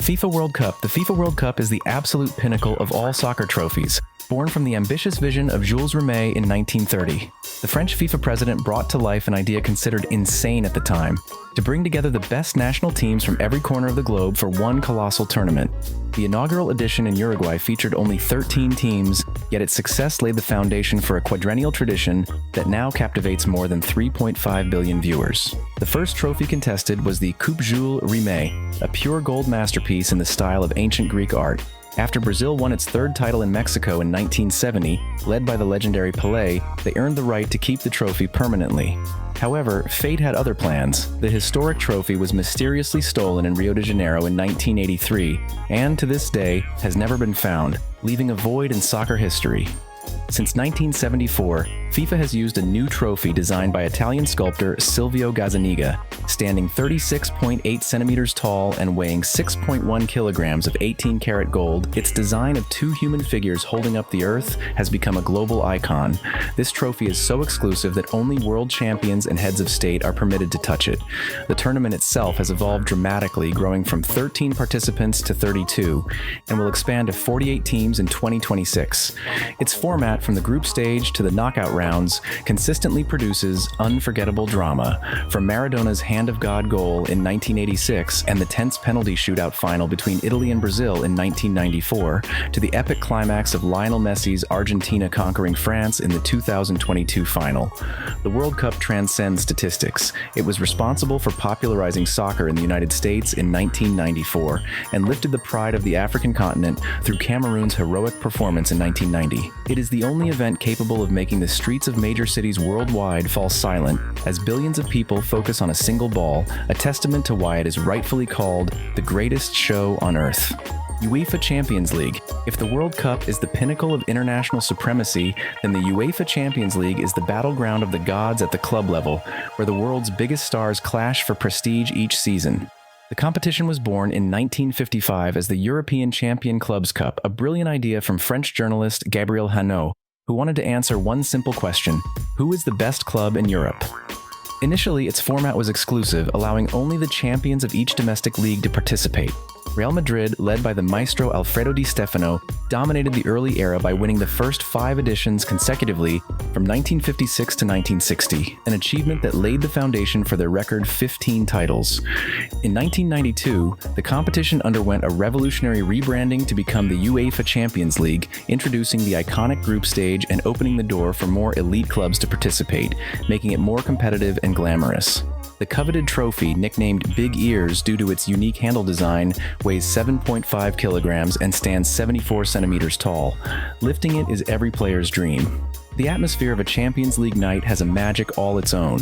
FIFA World Cup. The FIFA World Cup is the absolute pinnacle of all soccer trophies, born from the ambitious vision of Jules Rimet in 1930. The French FIFA president brought to life an idea considered insane at the time, to bring together the best national teams from every corner of the globe for one colossal tournament. The inaugural edition in Uruguay featured only 13 teams, yet its success laid the foundation for a quadrennial tradition that now captivates more than 3.5 billion viewers. The first trophy contested was the Coupe Jules Rimet, a pure gold masterpiece in the style of ancient Greek art. After Brazil won its third title in Mexico in 1970, led by the legendary Pelé, they earned the right to keep the trophy permanently. However, fate had other plans. The historic trophy was mysteriously stolen in Rio de Janeiro in 1983, and to this day has never been found, leaving a void in soccer history. Since 1974, FIFA has used a new trophy designed by Italian sculptor Silvio Gazzaniga, standing 36.8 centimeters tall and weighing 6.1 kilograms of 18-karat gold. Its design of two human figures holding up the earth has become a global icon. This trophy is so exclusive that only world champions and heads of state are permitted to touch it. The tournament itself has evolved dramatically, growing from 13 participants to 32, and will expand to 48 teams in 2026. Its format, from the group stage to the knockout rounds, consistently produces unforgettable drama, from Maradona's Hand of God goal in 1986 and the tense penalty shootout final between Italy and Brazil in 1994, to the epic climax of Lionel Messi's Argentina conquering France in the 2022 final. The World Cup transcends statistics. It was responsible for popularizing soccer in the United States in 1994 and lifted the pride of the African continent through Cameroon's heroic performance in 1990. It is the only event capable of making the streets of major cities worldwide fall silent as billions of people focus on a single ball, a testament to why it is rightfully called the greatest show on earth. UEFA Champions League. If the World Cup is the pinnacle of international supremacy, then the UEFA Champions League is the battleground of the gods at the club level, where the world's biggest stars clash for prestige each season. The competition was born in 1955 as the European Champion Clubs Cup, a brilliant idea from French journalist Gabriel Hanot, who wanted to answer one simple question: who is the best club in Europe? Initially, its format was exclusive, allowing only the champions of each domestic league to participate. Real Madrid, led by the maestro Alfredo Di Stefano, dominated the early era by winning the first 5 editions consecutively from 1956 to 1960, an achievement that laid the foundation for their record 15 titles. In 1992, the competition underwent a revolutionary rebranding to become the UEFA Champions League, introducing the iconic group stage and opening the door for more elite clubs to participate, making it more competitive and glamorous. The coveted trophy, nicknamed Big Ears due to its unique handle design, weighs 7.5 kilograms and stands 74 centimeters tall. Lifting it is every player's dream. The atmosphere of a Champions League night has a magic all its own.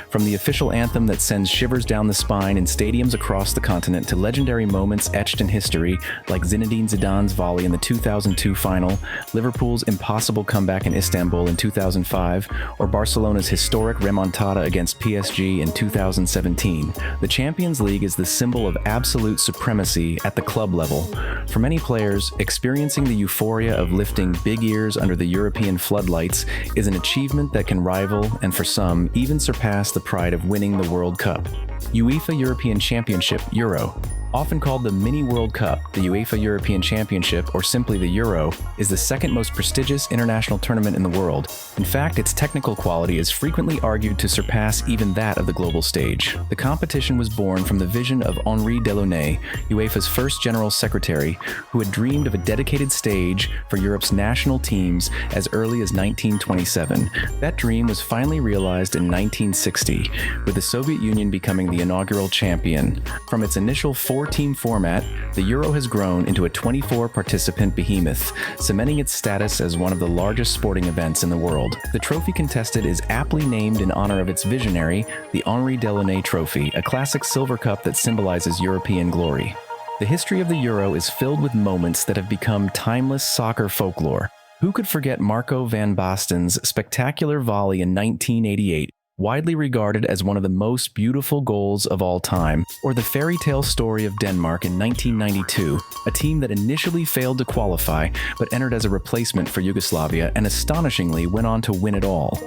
From the official anthem that sends shivers down the spine in stadiums across the continent to legendary moments etched in history like Zinedine Zidane's volley in the 2002 final, Liverpool's impossible comeback in Istanbul in 2005, or Barcelona's historic remontada against PSG in 2017, the Champions League is the symbol of absolute supremacy at the club level. For many players, experiencing the euphoria of lifting big ears under the European floodlights is an achievement that can rival, and for some, even surpass the pride of winning the World Cup. UEFA European Championship Euro. Often called the Mini World Cup, the UEFA European Championship, or simply the Euro, is the second most prestigious international tournament in the world. In fact, its technical quality is frequently argued to surpass even that of the global stage. The competition was born from the vision of Henri Delaunay, UEFA's first general secretary, who had dreamed of a dedicated stage for Europe's national teams as early as 1927. That dream was finally realized in 1960, with the Soviet Union becoming the inaugural champion. From its initial 4-team format, the Euro has grown into a 24-participant behemoth, cementing its status as one of the largest sporting events in the world. The trophy contested is aptly named in honor of its visionary, the Henri Delaunay Trophy, a classic silver cup that symbolizes European glory. The history of the Euro is filled with moments that have become timeless soccer folklore. Who could forget Marco van Basten's spectacular volley in 1988, widely regarded as one of the most beautiful goals of all time, or the fairy tale story of Denmark in 1992, a team that initially failed to qualify but entered as a replacement for Yugoslavia and astonishingly went on to win it all.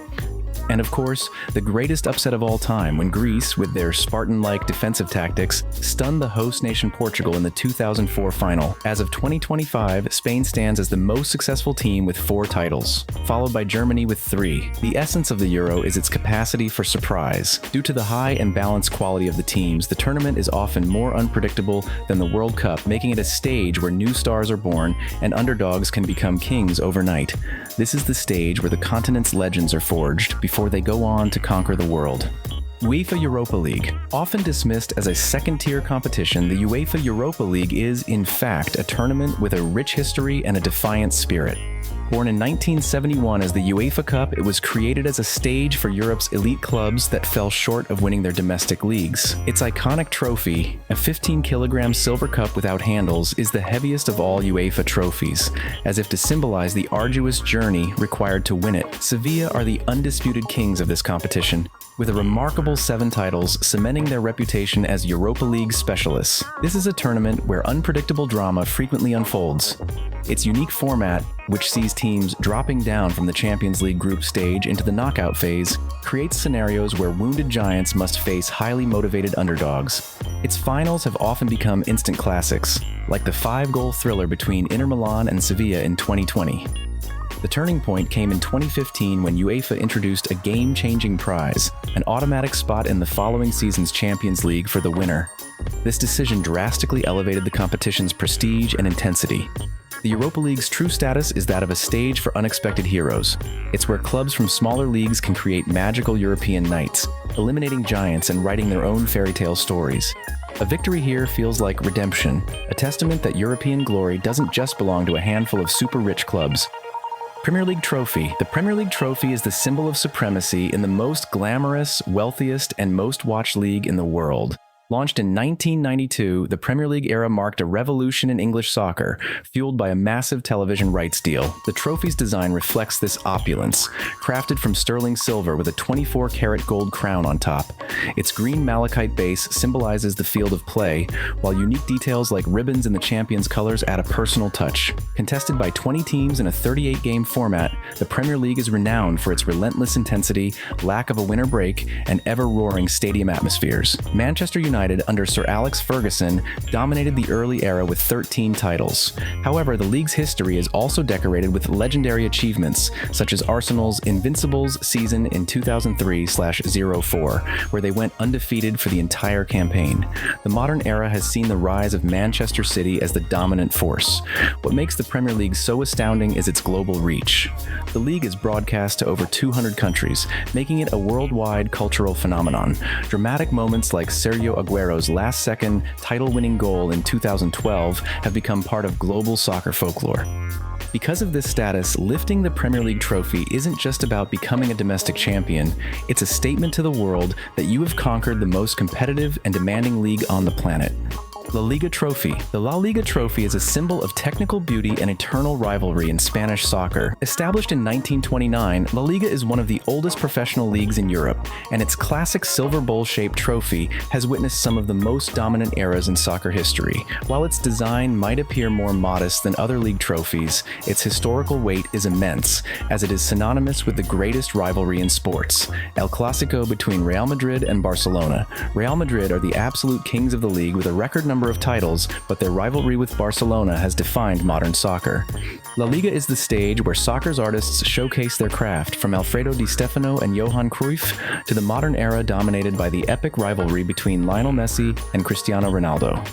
And of course, the greatest upset of all time when Greece, with their Spartan-like defensive tactics, stunned the host nation Portugal in the 2004 final. As of 2025, Spain stands as the most successful team with 4 titles, followed by Germany with 3. The essence of the Euro is its capacity for surprise. Due to the high and balanced quality of the teams, the tournament is often more unpredictable than the World Cup, making it a stage where new stars are born and underdogs can become kings overnight. This is the stage where the continent's legends are forged before they go on to conquer the world. UEFA Europa League. Often dismissed as a second-tier competition, the UEFA Europa League is, in fact, a tournament with a rich history and a defiant spirit. Born in 1971 as the UEFA Cup, it was created as a stage for Europe's elite clubs that fell short of winning their domestic leagues. Its iconic trophy, a 15-kilogram silver cup without handles, is the heaviest of all UEFA trophies, as if to symbolize the arduous journey required to win it. Sevilla are the undisputed kings of this competition, with a remarkable 7 titles cementing their reputation as Europa League specialists. This is a tournament where unpredictable drama frequently unfolds. Its unique format, which sees teams dropping down from the Champions League group stage into the knockout phase, creates scenarios where wounded giants must face highly motivated underdogs. Its finals have often become instant classics, like the 5-goal thriller between Inter Milan and Sevilla in 2020. The turning point came in 2015 when UEFA introduced a game-changing prize, an automatic spot in the following season's Champions League for the winner. This decision drastically elevated the competition's prestige and intensity. The Europa League's true status is that of a stage for unexpected heroes. It's where clubs from smaller leagues can create magical European nights, eliminating giants and writing their own fairy tale stories. A victory here feels like redemption, a testament that European glory doesn't just belong to a handful of super-rich clubs. Premier League Trophy. The Premier League Trophy is the symbol of supremacy in the most glamorous, wealthiest, and most watched league in the world. Launched in 1992, the Premier League era marked a revolution in English soccer, fueled by a massive television rights deal. The trophy's design reflects this opulence, crafted from sterling silver with a 24-karat gold crown on top. Its green malachite base symbolizes the field of play, while unique details like ribbons in the champion's colors add a personal touch. Contested by 20 teams in a 38-game format, the Premier League is renowned for its relentless intensity, lack of a winter break, and ever-roaring stadium atmospheres. Manchester United, under Sir Alex Ferguson, dominated the early era with 13 titles. However, the league's history is also decorated with legendary achievements, such as Arsenal's Invincibles season in 2003/04, where they went undefeated for the entire campaign. The modern era has seen the rise of Manchester City as the dominant force. What makes the Premier League so astounding is its global reach. The league is broadcast to over 200 countries, making it a worldwide cultural phenomenon. Dramatic moments like Sergio Aguero's last-second title-winning goal in 2012 have become part of global soccer folklore. Because of this status, lifting the Premier League trophy isn't just about becoming a domestic champion, it's a statement to the world that you have conquered the most competitive and demanding league on the planet. La Liga Trophy. The La Liga Trophy is a symbol of technical beauty and eternal rivalry in Spanish soccer. Established in 1929, La Liga is one of the oldest professional leagues in Europe, and its classic silver bowl-shaped trophy has witnessed some of the most dominant eras in soccer history. While its design might appear more modest than other league trophies, its historical weight is immense, as it is synonymous with the greatest rivalry in sports, El Clásico between Real Madrid and Barcelona. Real Madrid are the absolute kings of the league with a record number of titles, but their rivalry with Barcelona has defined modern soccer. La Liga is the stage where soccer's artists showcase their craft, from Alfredo Di Stefano and Johan Cruyff to the modern era dominated by the epic rivalry between Lionel Messi and Cristiano Ronaldo.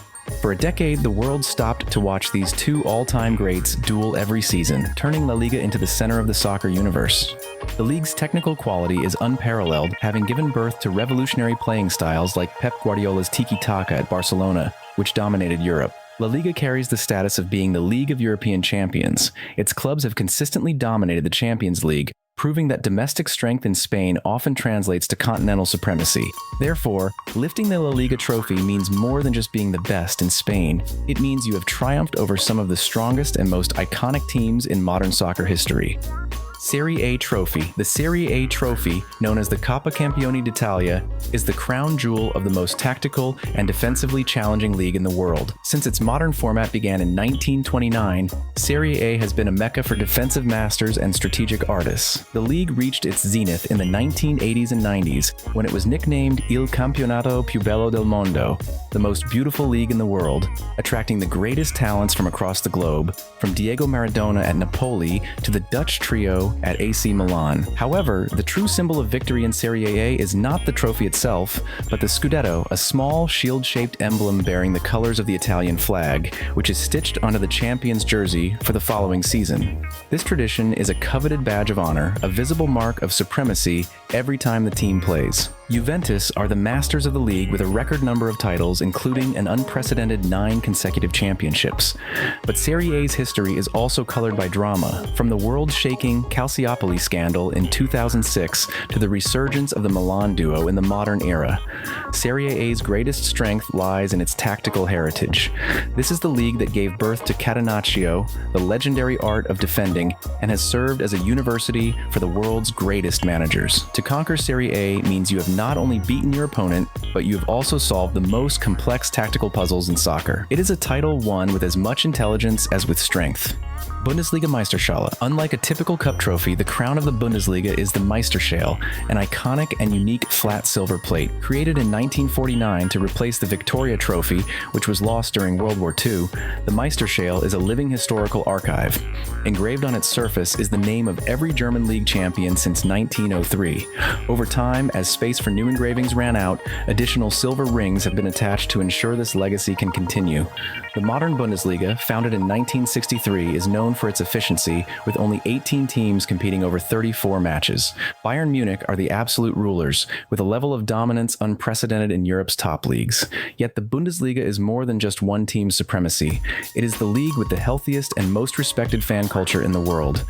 For a decade, the world stopped to watch these two all-time greats duel every season, turning La Liga into the center of the soccer universe. The league's technical quality is unparalleled, having given birth to revolutionary playing styles like Pep Guardiola's tiki-taka at Barcelona, which dominated Europe. La Liga carries the status of being the League of European Champions. Its clubs have consistently dominated the Champions League, proving that domestic strength in Spain often translates to continental supremacy. Therefore, lifting the La Liga trophy means more than just being the best in Spain. It means you have triumphed over some of the strongest and most iconic teams in modern soccer history. Serie A trophy. The Serie A trophy, known as the Coppa Campioni d'Italia, is the crown jewel of the most tactical and defensively challenging league in the world. Since its modern format began in 1929, Serie A has been a mecca for defensive masters and strategic artists. The league reached its zenith in the 1980s and 90s when it was nicknamed Il Campionato più bello del mondo, the most beautiful league in the world, attracting the greatest talents from across the globe, from Diego Maradona at Napoli to the Dutch trio at AC Milan. However, the true symbol of victory in Serie A is not the trophy itself, but the Scudetto, a small shield-shaped emblem bearing the colors of the Italian flag, which is stitched onto the champion's jersey for the following season. This tradition is a coveted badge of honor, a visible mark of supremacy every time the team plays. Juventus are the masters of the league with a record number of titles, including an unprecedented 9 consecutive championships. But Serie A's history is also colored by drama, from the world-shaking Calciopoli scandal in 2006 to the resurgence of the Milan duo in the modern era. Serie A's greatest strength lies in its tactical heritage. This is the league that gave birth to Catenaccio, the legendary art of defending, and has served as a university for the world's greatest managers. To conquer Serie A means you have not only beaten your opponent, but you have also solved the most complex tactical puzzles in soccer. It is a title won with as much intelligence as with strength. Bundesliga Meisterschale. Unlike a typical cup trophy, the crown of the Bundesliga is the Meisterschale, an iconic and unique flat silver plate. Created in 1949 to replace the Victoria Trophy, which was lost during World War II, the Meisterschale is a living historical archive. Engraved on its surface is the name of every German league champion since 1903. Over time, as space for new engravings ran out, additional silver rings have been attached to ensure this legacy can continue. The modern Bundesliga, founded in 1963, is known for its efficiency, with only 18 teams competing over 34 matches. Bayern Munich are the absolute rulers, with a level of dominance unprecedented in Europe's top leagues. Yet the Bundesliga is more than just one team's supremacy. It is the league with the healthiest and most respected fan culture in the world.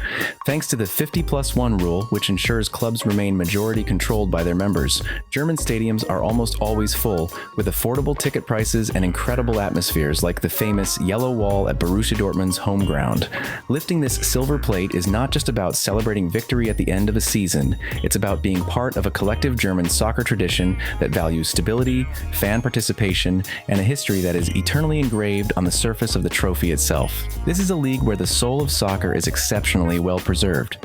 Thanks to the 50+1 rule, which ensures clubs remain majority controlled by their members, German stadiums are almost always full, with affordable ticket prices and incredible atmospheres like the famous Yellow Wall at Borussia Dortmund's home ground. Lifting this silver plate is not just about celebrating victory at the end of a season, it's about being part of a collective German soccer tradition that values stability, fan participation, and a history that is eternally engraved on the surface of the trophy itself. This is a league where the soul of soccer is exceptionally well preserved.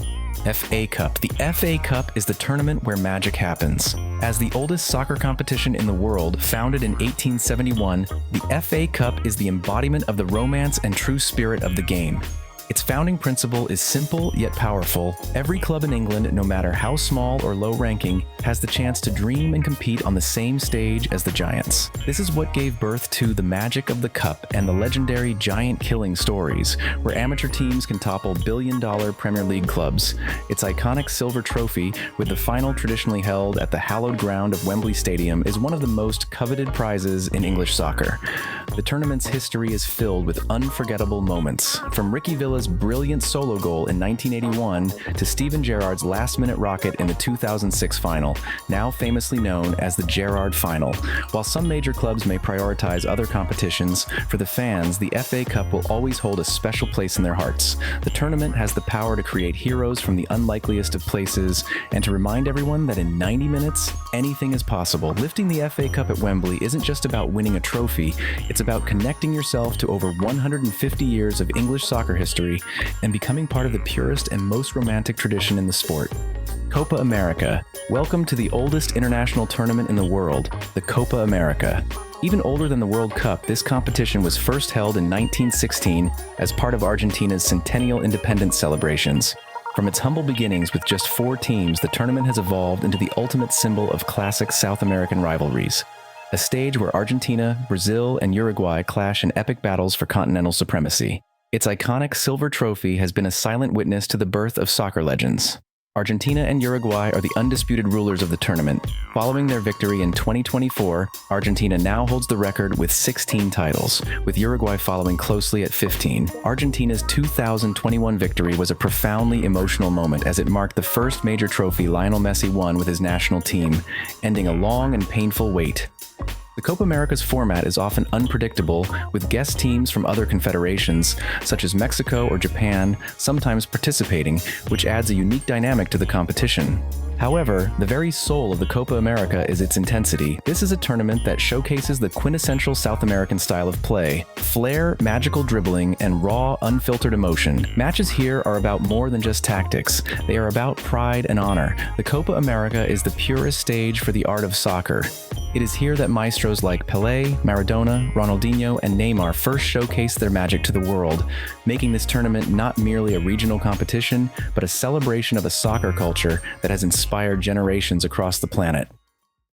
FA Cup. The FA Cup is the tournament where magic happens. As the oldest soccer competition in the world, founded in 1871, the FA Cup is the embodiment of the romance and true spirit of the game. Its founding principle is simple yet powerful. Every club in England, no matter how small or low ranking, has the chance to dream and compete on the same stage as the giants. This is what gave birth to the magic of the cup and the legendary giant killing stories, where amateur teams can topple billion-dollar Premier League clubs. Its iconic silver trophy, with the final traditionally held at the hallowed ground of Wembley Stadium, is one of the most coveted prizes in English soccer. The tournament's history is filled with unforgettable moments, from Ricky Villa's brilliant solo goal in 1981 to Steven Gerrard's last-minute rocket in the 2006 final, now famously known as the Gerrard Final. While some major clubs may prioritize other competitions, for the fans, the FA Cup will always hold a special place in their hearts. The tournament has the power to create heroes from the unlikeliest of places and to remind everyone that in 90 minutes, anything is possible. Lifting the FA Cup at Wembley isn't just about winning a trophy, it's about connecting yourself to over 150 years of English soccer history and becoming part of the purest and most romantic tradition in the sport. Copa América. Welcome to the oldest international tournament in the world, the Copa América. Even older than the World Cup, this competition was first held in 1916 as part of Argentina's centennial independence celebrations. From its humble beginnings with just 4 teams, the tournament has evolved into the ultimate symbol of classic South American rivalries. A stage where Argentina, Brazil, and Uruguay clash in epic battles for continental supremacy. Its iconic silver trophy has been a silent witness to the birth of soccer legends. Argentina and Uruguay are the undisputed rulers of the tournament. Following their victory in 2024, Argentina now holds the record with 16 titles, with Uruguay following closely at 15. Argentina's 2021 victory was a profoundly emotional moment as it marked the first major trophy Lionel Messi won with his national team, ending a long and painful wait. The Copa America's format is often unpredictable, with guest teams from other confederations, such as Mexico or Japan, sometimes participating, which adds a unique dynamic to the competition. However, the very soul of the Copa America is its intensity. This is a tournament that showcases the quintessential South American style of play: flair, magical dribbling, and raw, unfiltered emotion. Matches here are about more than just tactics. They are about pride and honor. The Copa America is the purest stage for the art of soccer. It is here that maestros like Pelé, Maradona, Ronaldinho, and Neymar first showcased their magic to the world, making this tournament not merely a regional competition, but a celebration of a soccer culture that has inspired generations across the planet.